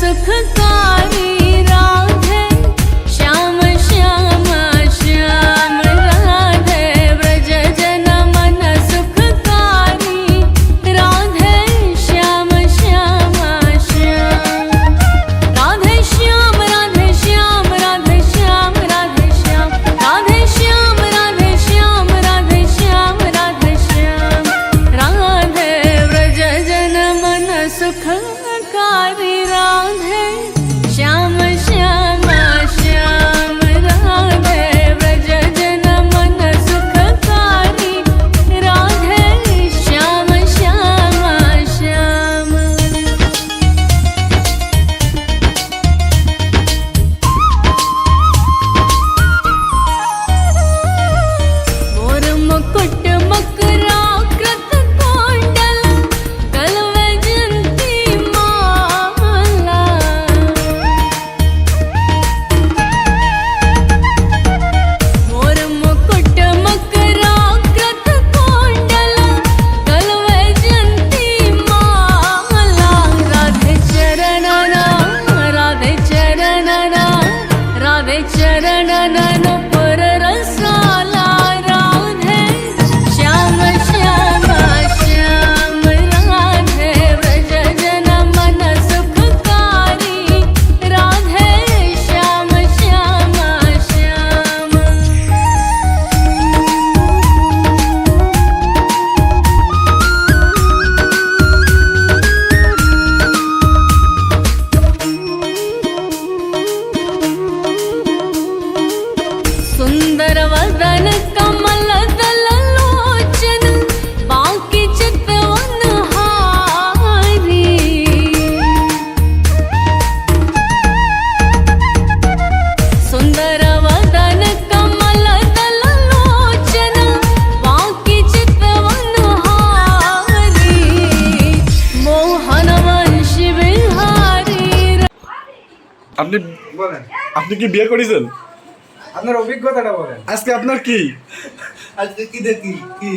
सुखकारी राधे श्याम श्याम श्याम राधे व्रज जन मन सुखकारी राधे श्याम श्याम श्याम राधे श्याम राधे श्याम राधे श्याम राधे श्याम राधे श्याम राधे श्याम राधे श्याम राधे श्याम राधे व्रज जन मन सुखकारी राधे श्याम श्याम श्याम राधे व्रज जन मन सुखकारी राधे श्याम श्याम श्याम मोर मुकुट मकराकृत कोंडल कलवैजयंती माला मोर मुकुट मकराकृत कोंडल कलवैजयंती माला राधे चरणना राधे चरणना राधे चरणना पुर रसाला राधे श्याम श्याम श्याम राधे व्रज जन मन सुखकारी राधे श्याम श्याम श्याम सुंदर वदन कमल दल लोचन बांकी चितवन हारी सुंदर वदन कमल दल लोचन बांकी चितवन हारी मोहन वंश बिहारी আপনি বলেন আপনি কি বিয়ে করেছেন? আপনার অভিজ্ঞতাটা বলেন। আজকে আপনার কি আজকে কি দেখি কি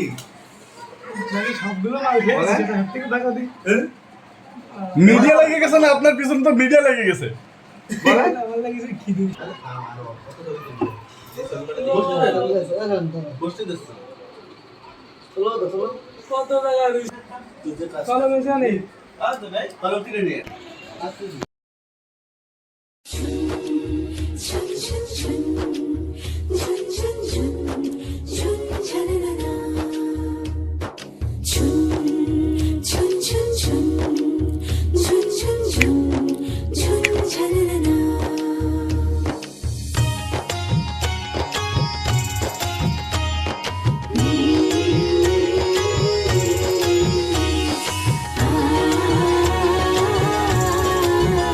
নাকি সবগুলো মাল খেয়েছে সেটা হাত থেকে টাকা দিই মিডিয়া লেগে গেছে না? আপনার পিছনে তো মিডিয়া লেগে গেছে। বলেন আমার লাগছে কি দিই বসতে দিচ্ছ কত টাকা দিই চলো মেশা নেই আচ্ছা ভাই ভালো কিনে নিয়ে 춘 춘 춘 춘 춘 춘 춘 차르라라 춘 춘 춘 춘 춘 춘 춘 춘 차르라라 아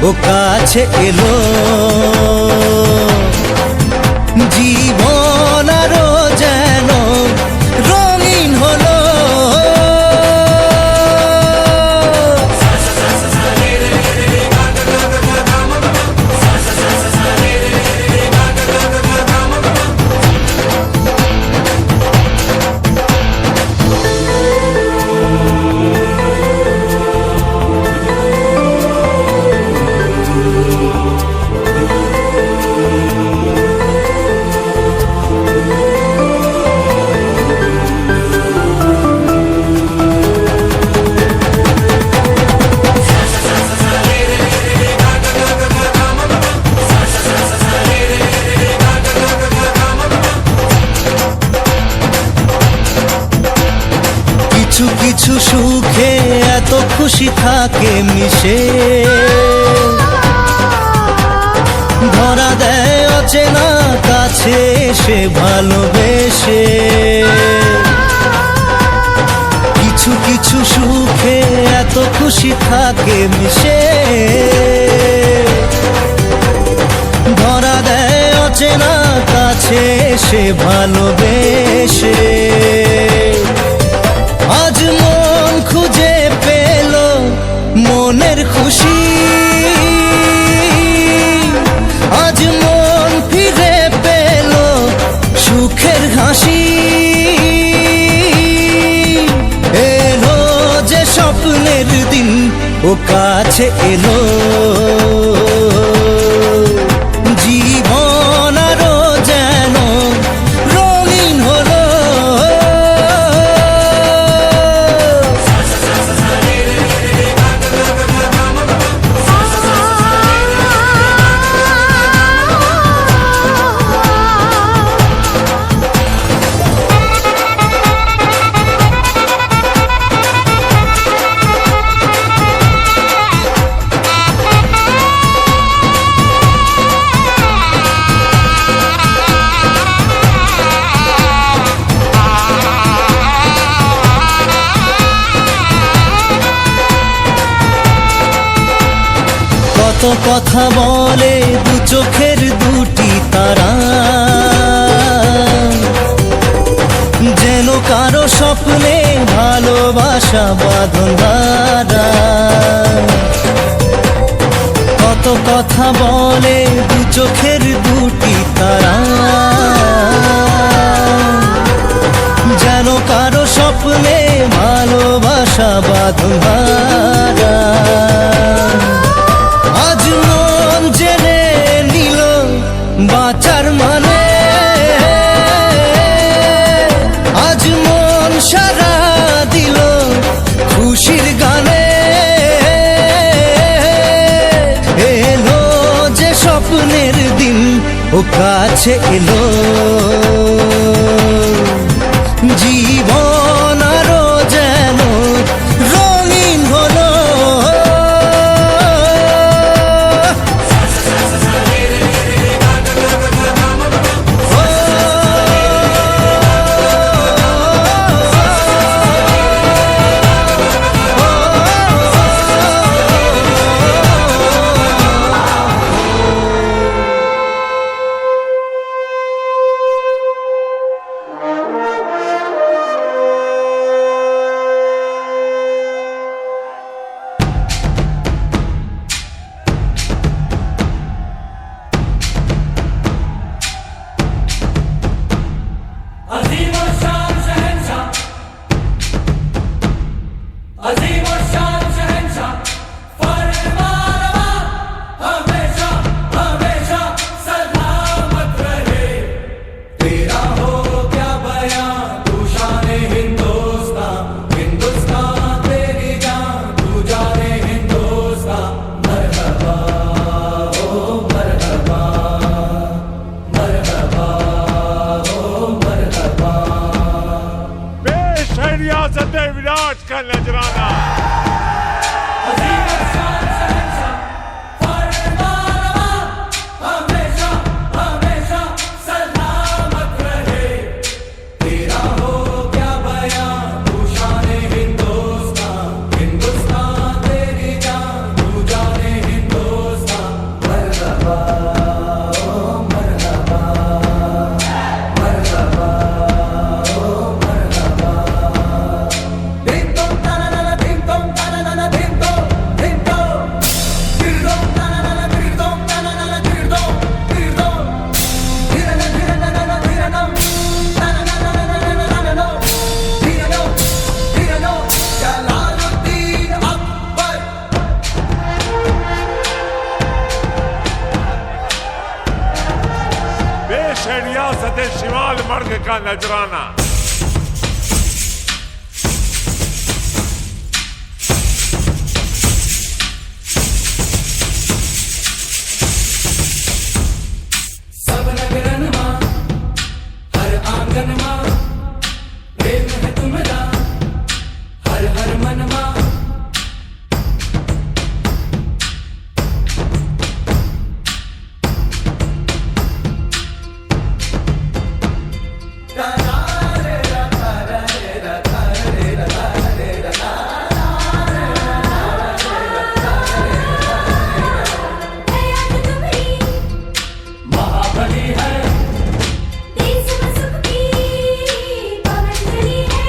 ও কাছে এলো জীবন আরো যেন রঙিন হলো কিছু কিছু সুখে এত খুশি থাকে মিশে ধরা দেয় অচেনা কাছে সে ভালোবেসে কিছু কিছু সুখে এত খুশি থাকে মিশে ধরা দেয় অচেনা কাছে সে ভালোবেসে আজ মন খুঁজে পেল মনের খুশি আজ মন ফিরে পেল সুখের হাসি এলো যে স্বপ্নের দিন ও কাছে এলো জীবন আরো যেন রঙিন হলো কত কথা বলে দু চোখের দুটি তারা যেন কারো স্বপ্নে ভালোবাসা বাঁধন ধরা কত কথা বলে দু চোখের দুটি তারা যেন কারো স্বপ্নে ভালোবাসা বাঁধন ধরা আজ মন জেনে নিল বাঁচার মানে আজ মন সারা দিল খুশির গানে এলো যে স্বপ্নের দিন ও কাছে এলো জীবন আরো যেন রঙিন হলো विराट का नजराना का नजराना। सब नगरन मां हर आंगन मां प्रेम है तुमरा हर हर मन मां दया जो तुम्हारी महाबली है देश में सुख की पवन चली है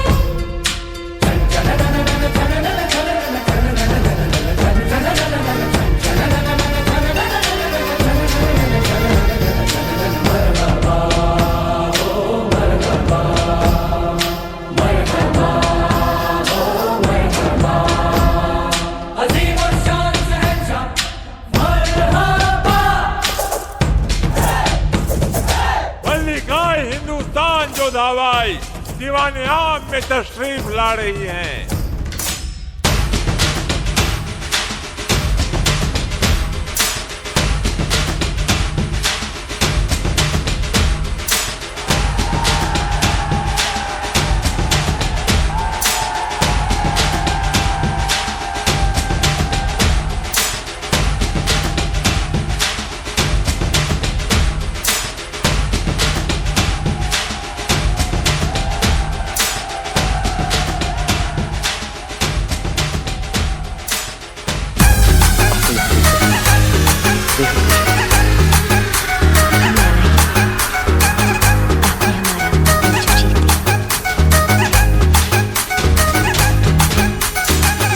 अजीम और शान शहंशाह मरहबा मल्लिकाए हिंदुस्तान जो धावाई दीवाने आम में तशरीफ ला रही हैं।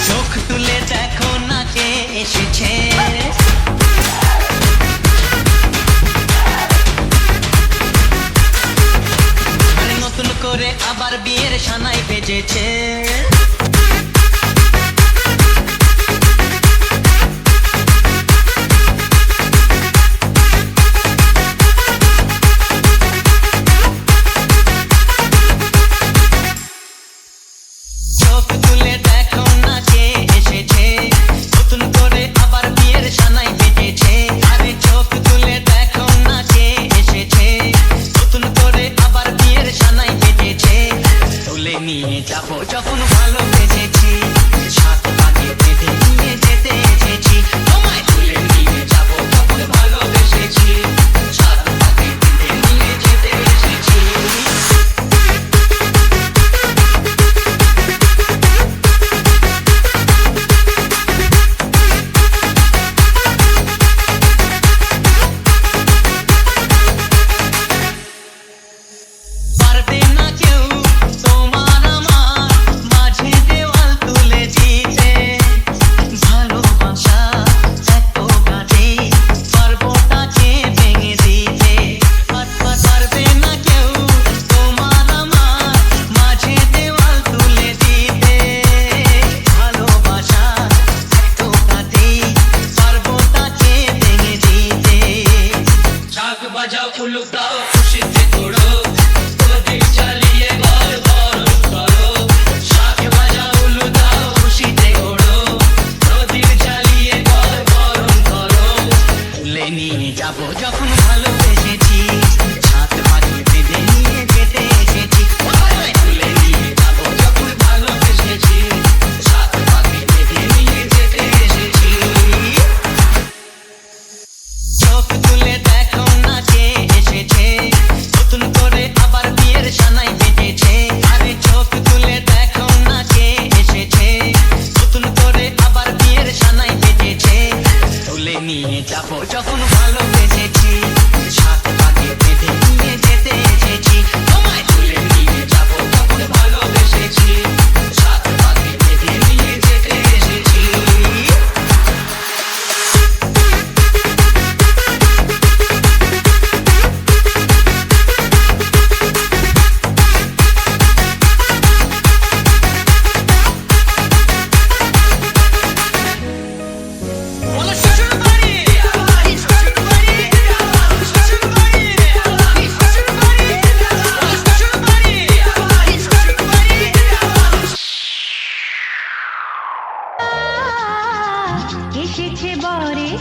চোখ তুলে দেখো না কে এসেছে আরে নতুন করে আবার বিয়ের সানাই বেজেছে চোখ তুলে দেখো না কে এসেছে নতুন করে আবার বিয়ের সানাই বেজেছে আরে চোখ তুলে দেখো না কে এসেছে নতুন করে আবার বিয়ের সানাই বেজেছে তুলে নিয়ে যাবো যখন ভালোবেসেছি সাত পাকে বেঁধে নিয়ে যেতে এসেছি তোমায় তুলে নিয়ে যাবো যখন ভালোবেসেছি সাত পাকে বেঁধে নিয়ে যেতে এসেছি পারবে না কেউ তোমার আমার মাঝে দেওয়াল তুলে দিতে ভালোবাসা এত গাছে পারবো তাকে ভেঙে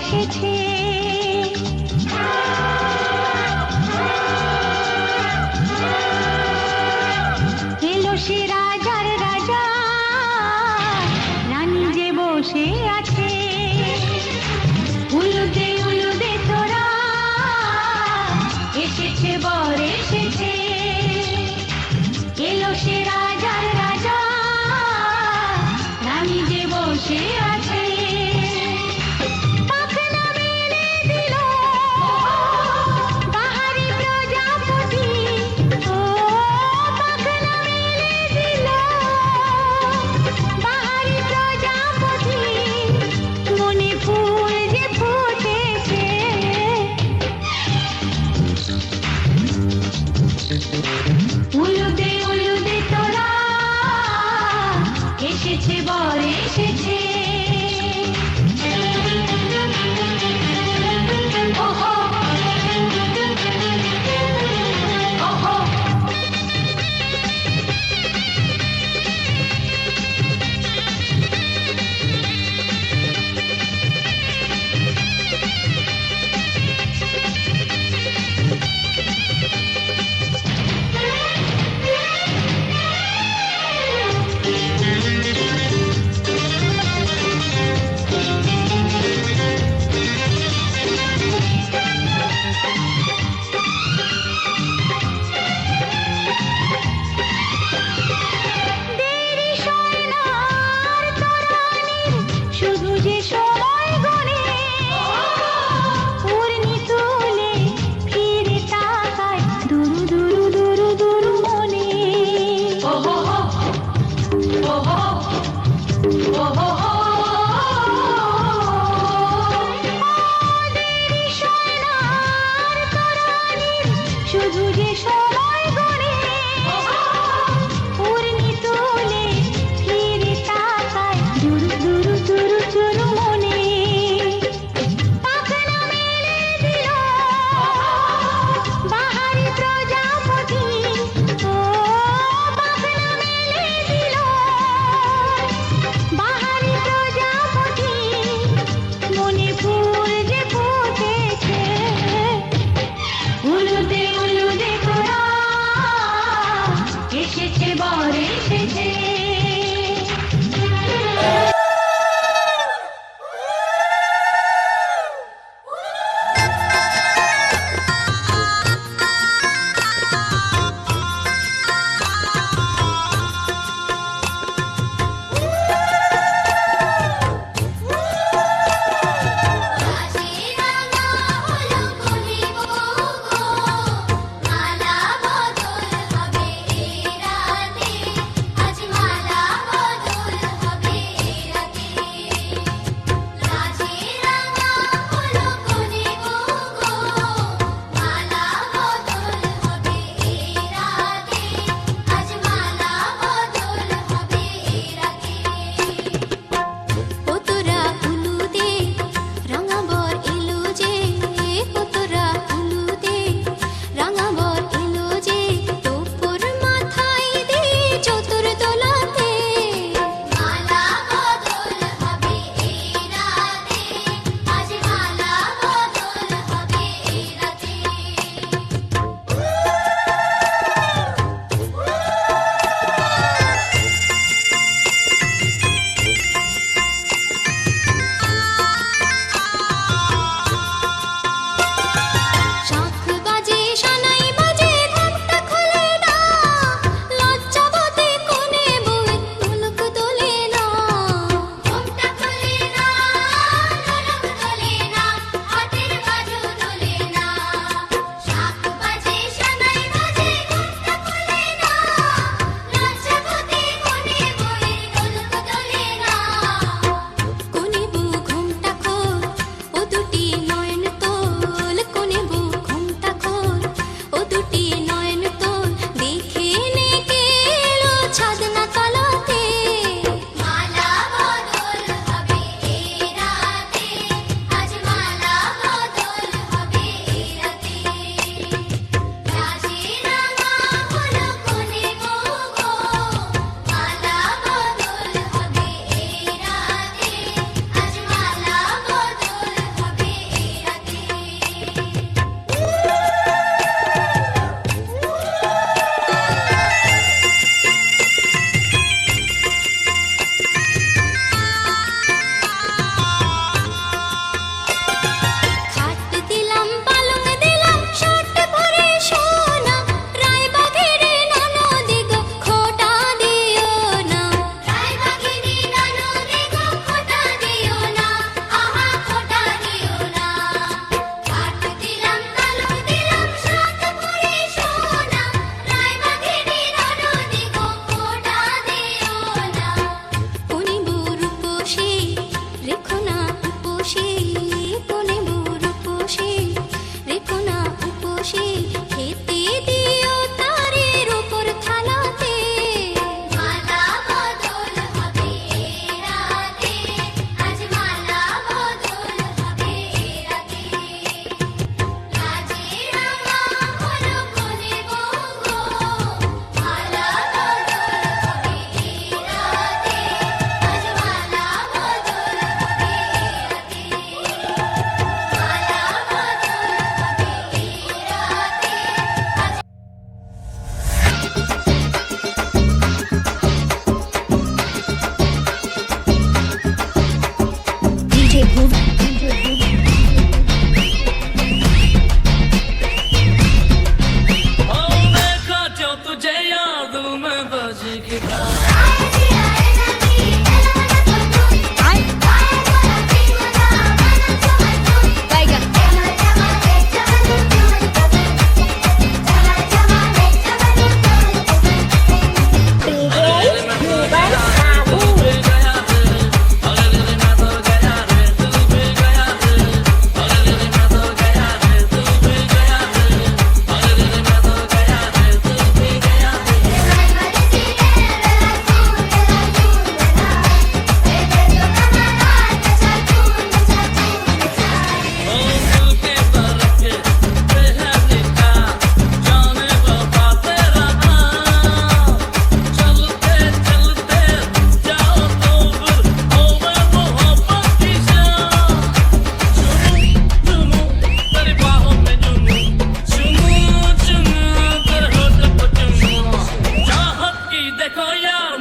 এসেছে এলো সে রাজার রাজা রানী যে বসে আছে উলুদে উলুদে তোরা এসেছে বর এসেছে এলো সে রাজার রাজা রানী যে বসে আছে পাখনা মেলে দিল বাহারি প্রজাপতি ও পাখনা মেলে দিল বাহারি প্রজাপতি মনে ফুল যে ফুটেছে উলুদে উলুদে তোরা এসেছে বর এসেছে ওহো ওহো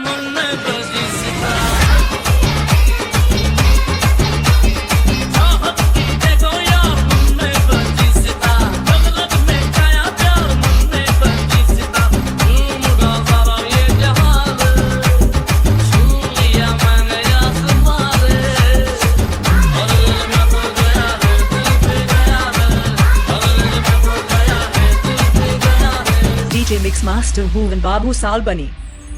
मन बजिसता DJ Mixmaster Bhuvan Babu Salbani.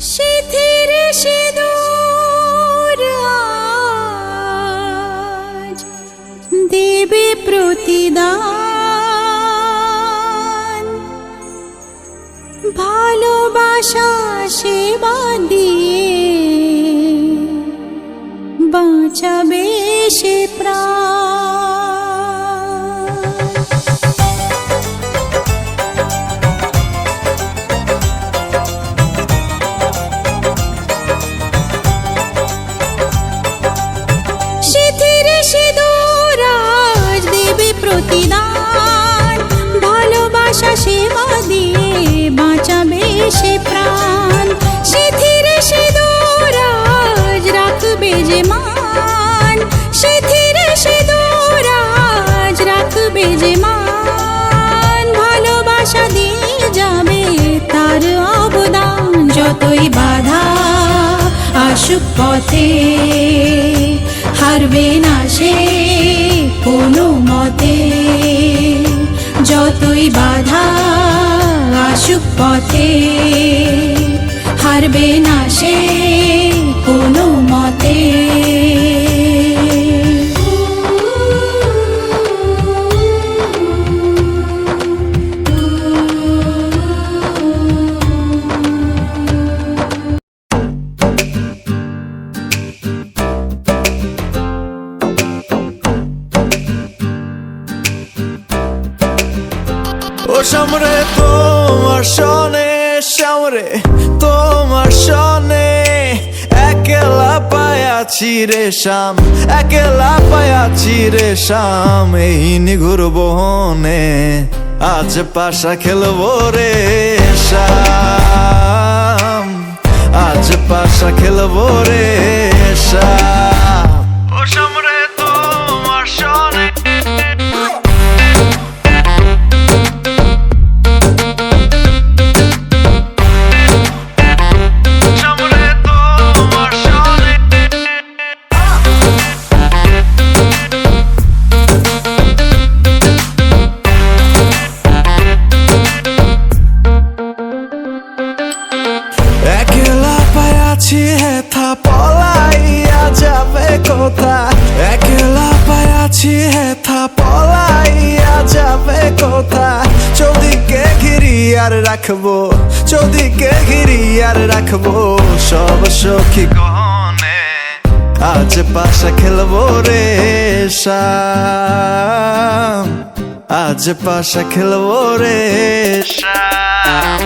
শিথির সিঁদুর আজ দেবে প্রতিদান ভালোবাসা সেবা দিয়ে বাঁচাবে সে প্রাণ প্রতিদান ভালোবাসা সেবা দিয়ে বাঁচাবে সে প্রাণ শিথির সিঁদুর আজ রাখবে যে মান শিথির সিঁদুর আজ রাখবে যে মান ভালোবাসা দিয়ে যাবে তার অবদান যতই বাধা আসুক পথে হারবে না সে কোনো মতে যতই বাধা আসুক পথে হারবে না সে কোনো মতে ও সামরে তোমার সনে সামরে তোমার সনে একলা পায়াছি রে শাম একলা পায়াছি রে শাম এই নিঘুর বহনে আজ পাশা খেলবো রে শাম আজ পাশা খেলবো রে শাম ও সামরে তোমার সনে একলা পায়াছি হেথা পলাইয়া যাবে কোথা একলা পায়াছি হেথা পলাইয়া যাবে কোথা চৌদিকে ঘিরি আর রাখবো চৌদিকে ঘিরি আর রাখবো সব সখী গহনে আজ পাশা খেলবো রে শাম আজ পাশা খেলবো রে শাম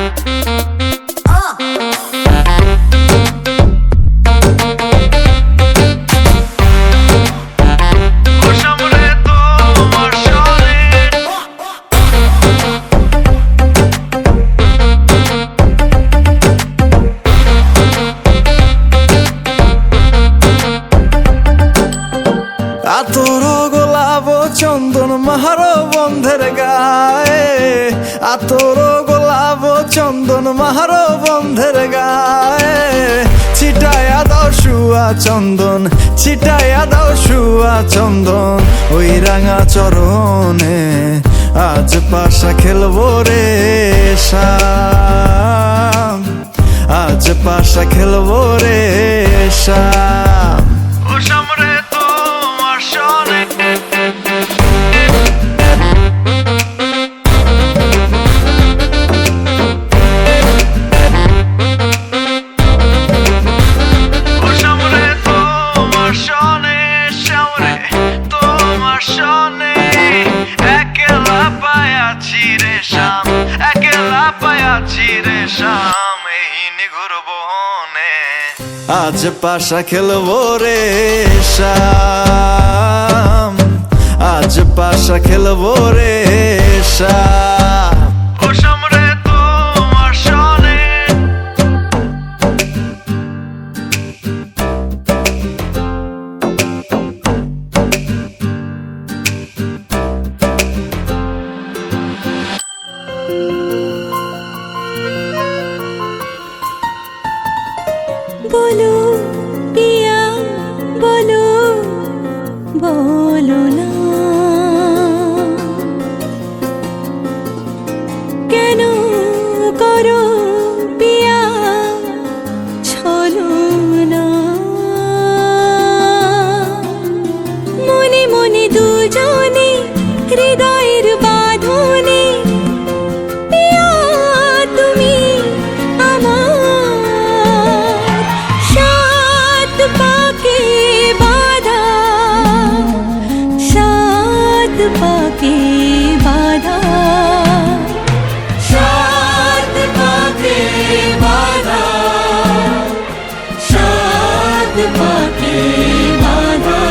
আতর গোলাপ চন্দন মাহারো বন্ধের গায়ে আতর গোলাপ চন্দন মাহারো বন্ধের গায়ে ছিটায়া দাও শুয়া চন্দন ছিটায়া দাও শুয়া চন্দন ওই রাঙা চরণে আজ পাশা খেলবো রে শাম আজ পাশা খেলবো রে শাম ও সামরে তোমার সনে একলা পায়াছি রে শাম একলা পায়াছি রে শাম এই নিঘুর বহনে আজ পাশা খেলবো রে শাম আজ পাশা খেলবো রে শাম ও সামরে তোমার সনে বলো পিয়া বলো বলো না কেন করো পিয়া ছলো না মনে মনে দুজনে হৃদয়ের বাঁধনে পিয়া তুমি আমার সাত পাকে বাঁধা সাত পাকে বাঁধা সাত পাকে বাঁধা সাত পাকে বাঁধা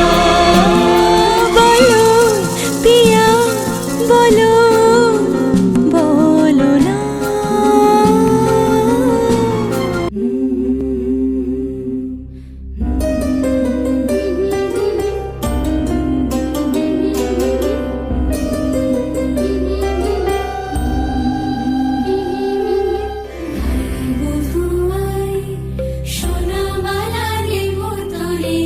বলো পিয়া বলো বলো না বধুয়াই সোনা বালারে মতরে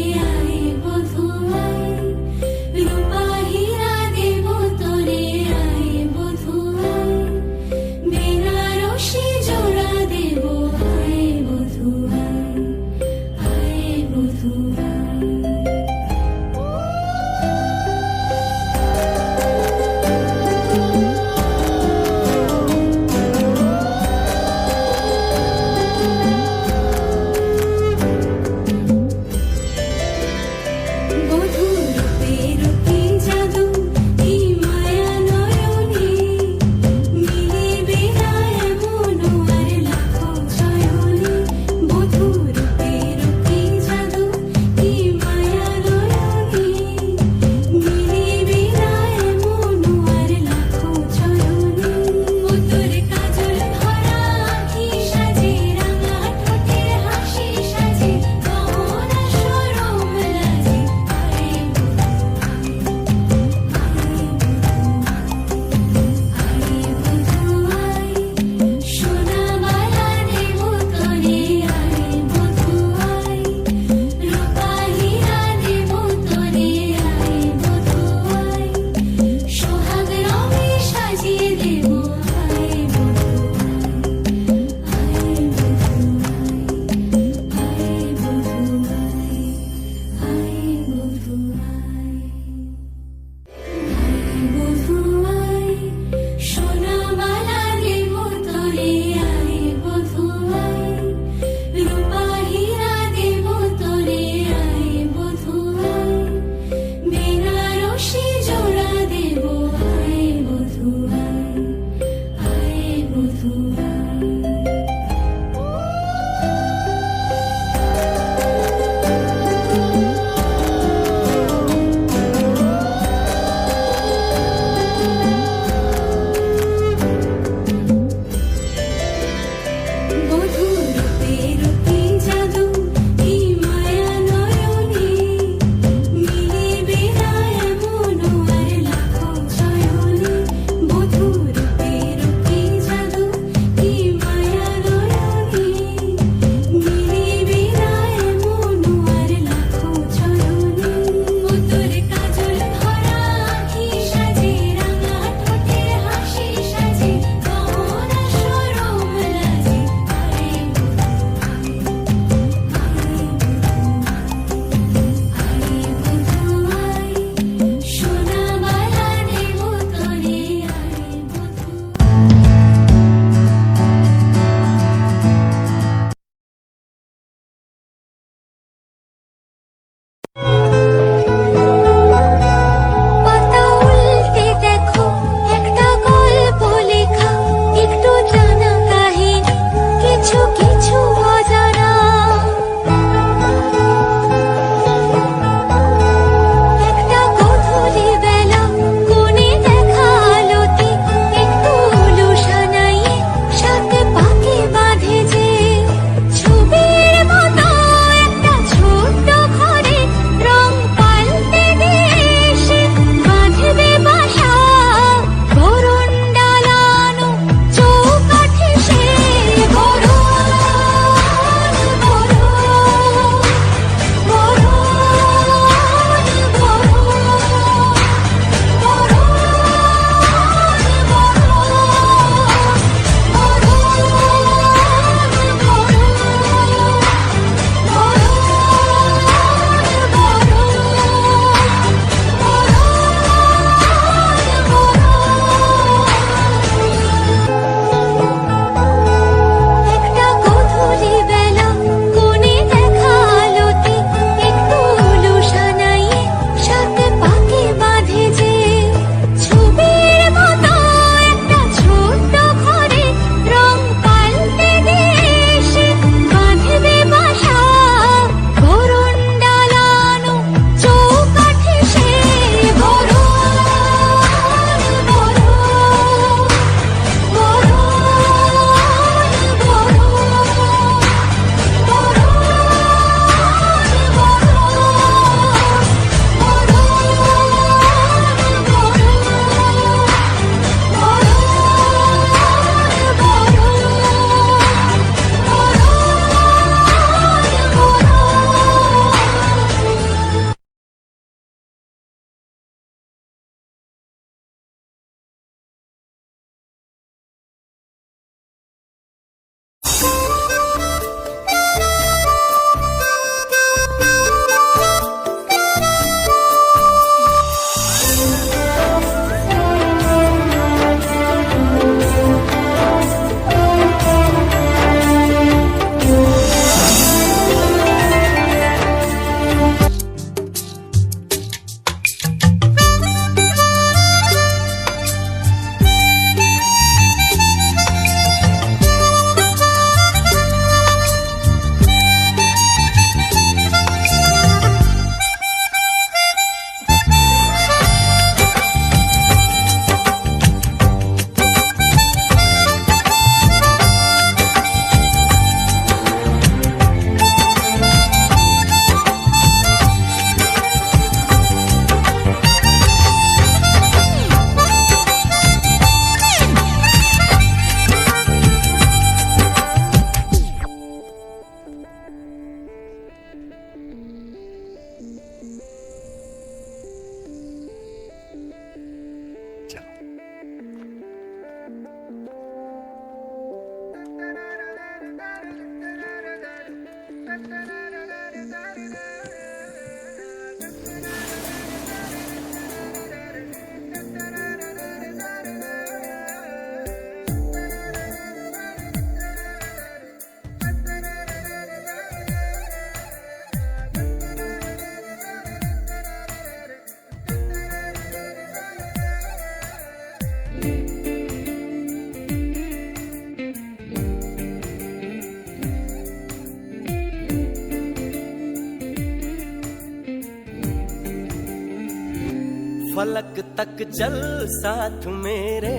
फलक तक चल साथ मेरे,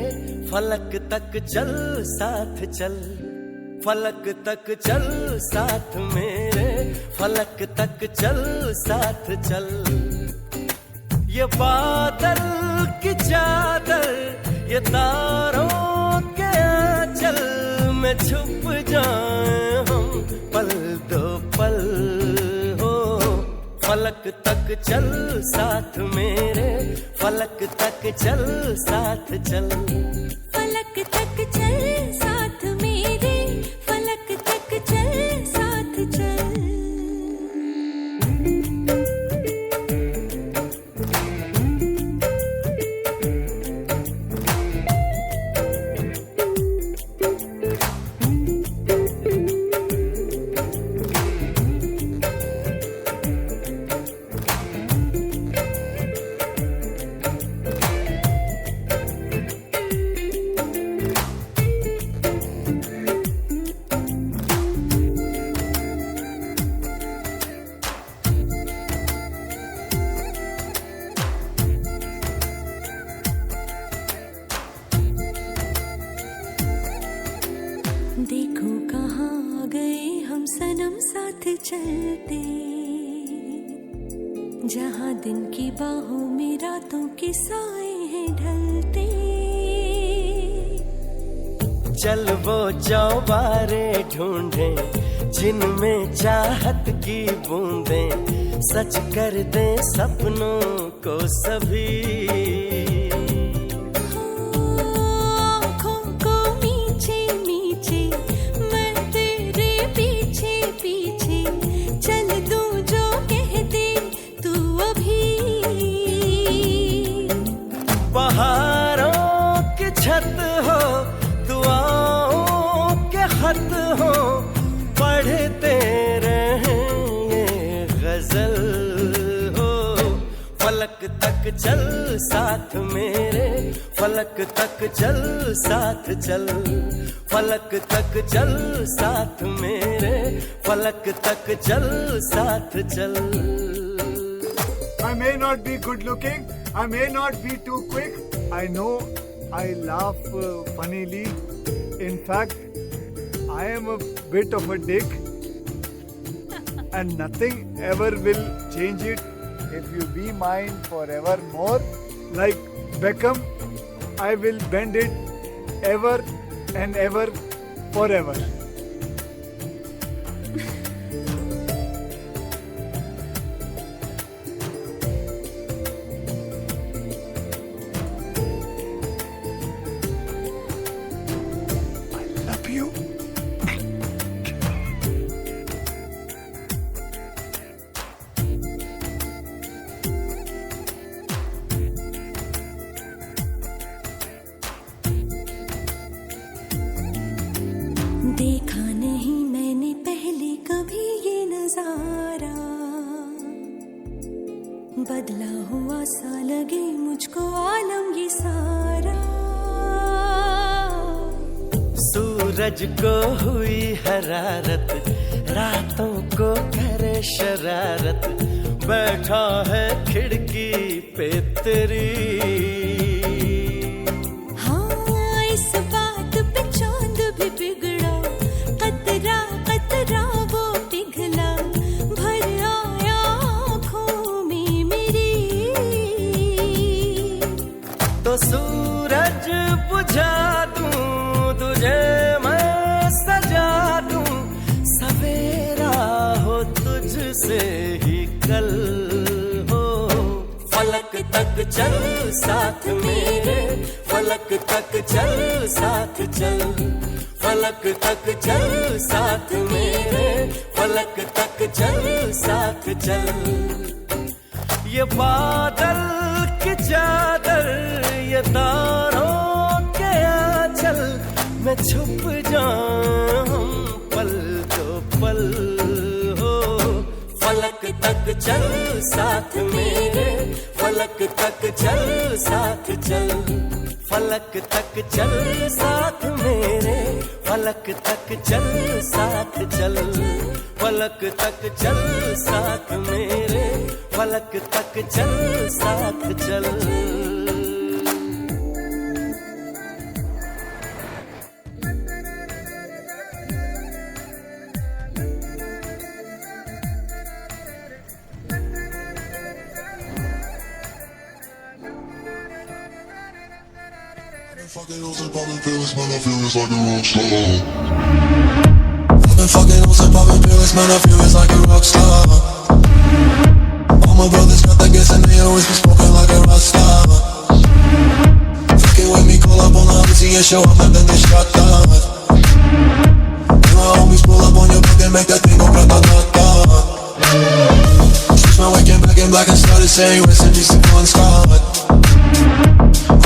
फलक तक चल साथ चल, फलक तक चल साथ मेरे, फलक तक चल साथ चल। ये बादल की चादर, ये तारों के आंचल में छुप जाए हम पल दो पल हो। फलक तक चल साथ मेरे, फलक तक चल साथ चल, फलक तक चल साथ मेरे, फलक तक चल साथ चल। देखो कहाँ आ गए हम सनम साथ चलते, जहाँ दिन की बाहों में रातों के साए हैं ढलते। चल वो चौबारे ढूंढे जिनमें चाहत की बूंदें सच कर दे सपनों को सभी। बहारों की छत हो, दुआओं के खत हो, पढ़ते रहें ये गजल हो। फलक तक चल साथ मेरे, फलक तक चल साथ चल, फलक तक चल साथ मेरे, फलक तक चल साथ चल। I may not be good looking, I may not be too quick. I know I laugh funnily. In fact, I am a bit of a dick. And nothing ever will change it if you be mine forevermore. Like Beckham, I will bend it ever and ever forever. देखा नहीं मैंने पहले कभी ये नजारा, बदला हुआ सा लगे मुझको आलम ये सारा। सूरज को हुई हरारत, रातों को करे शरारत, बैठा है खिड़की पे तेरी। हाँ इस बात पे चांद भी बिगड़ा, कतरा कतरा वो पिघला, भर आया आँखों में मेरी। तो सूरज बुझा दूं तुझे मैं सजा दूं, सवेरा हो तुझसे ही कल हो। फलक तक चल साथ मेरे, फलक तक चल साथ चल, फलक तक चल साथ मेरे, फलक तक चल साथ चल। ये बादल की चादर, ये तारों के आंचल में छुप जाऊं पल दो पल हो। फलक तक चल साथ मेरे, फलक तक चल साथ चल, फलक तक चल साथ मेरे, फलक तक चल साथ चल, फलक तक चल साथ मेरे, फलक तक चल साथ चल Fucking hoes and popping pills, man, I feel it's like a rock star. I've been fucking hoes and popping pills, man, I feel it's like a rock star. All my brothers got that gas and they always be smoking like a rock star. Fucking with me, call up on the Uzi and show up and then they shot down. And my homies pull up on your block and make that thing go grata-ta-ta. Switch my waking back in black and started saying rest in peace to Bon Scott.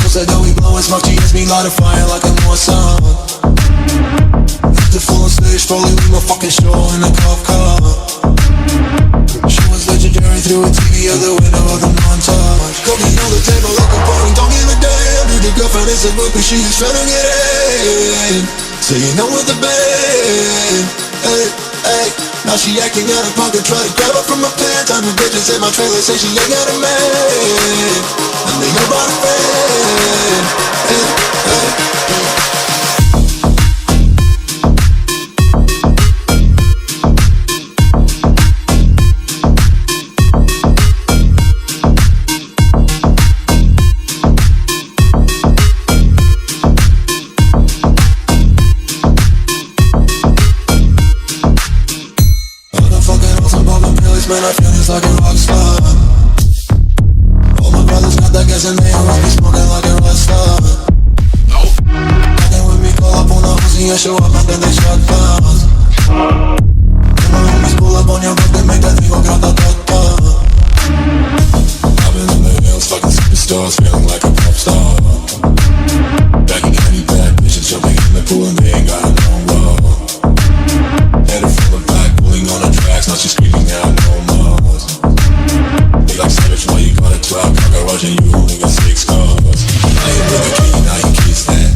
Said that we blowin' smoke, GS me light a fire like a North Sun. After full on stage, probably leave my fucking show in a cop car. She was legendary through a TV out the window of the montage. Cocaine on the table like a party, don't give a damn. Dude, the girlfriend is a book, but she is trying to get in. So you know with the band, hey, hey. Now she acting out of pocket, try to grab her from my pants. I'm a bitches in my trailer, say she ain't got a man. And they know about a fan, hey, hey, hey. Man, I feel it's like a rock star. All my brothers got that gas and they always be smoking like a rock star. Fucking with me, call up on the Uzi and show up and then they shot down. And my homies pull up on your block, they make that thing go grata-ta-ta. I've been in the hills, fucking superstars, feeling like a pop star. Backing any bad bitches, jumping in the pool and they ain't got no love. Headed from the back, pulling on the tracks, now she's screaming out no more. They like savage, why you got a 12 car garage and you only got 6 cars. I ain't with a key, now you kiss that.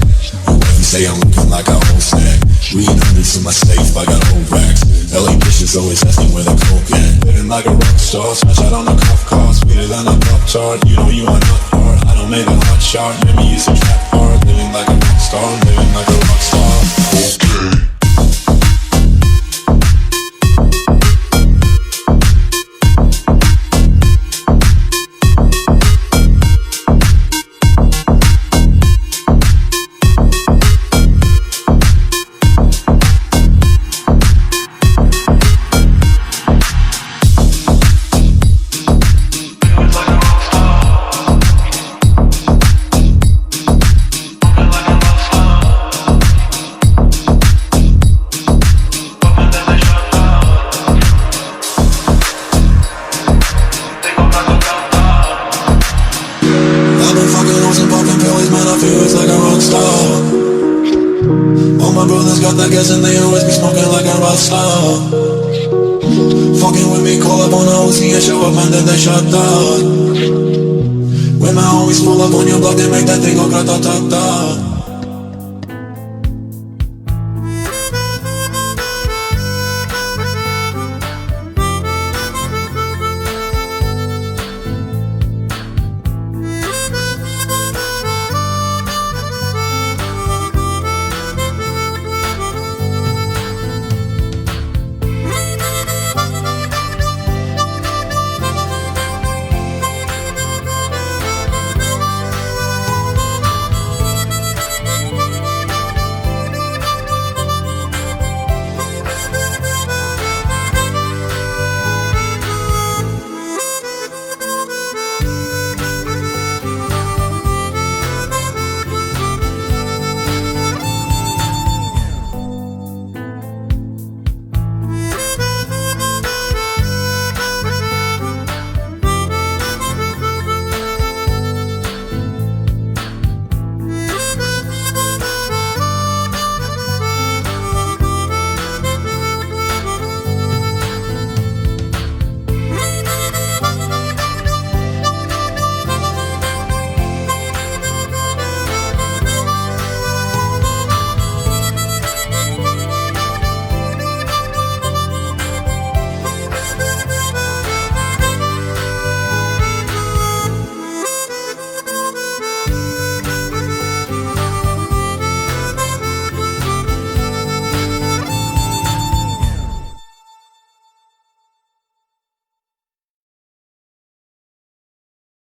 You wouldn't say I'm looking like a whole snack. Reading hundreds in my safe, I got old racks. LA bitches always asking where the coke at. Living like a rock star, smash out on a cuff car. Sweeter than a pop chart, you know you are not hard. I don't make a hot shot, maybe it's a trap hard. Living like a rock star, living like a rock star. Okay. Got that gas and they always be smoking like a rock star. Fucking with me, call up on the Uzi and show up and then they shut down. When my homies pull up on your block, they make that thing go grata-ta-ta.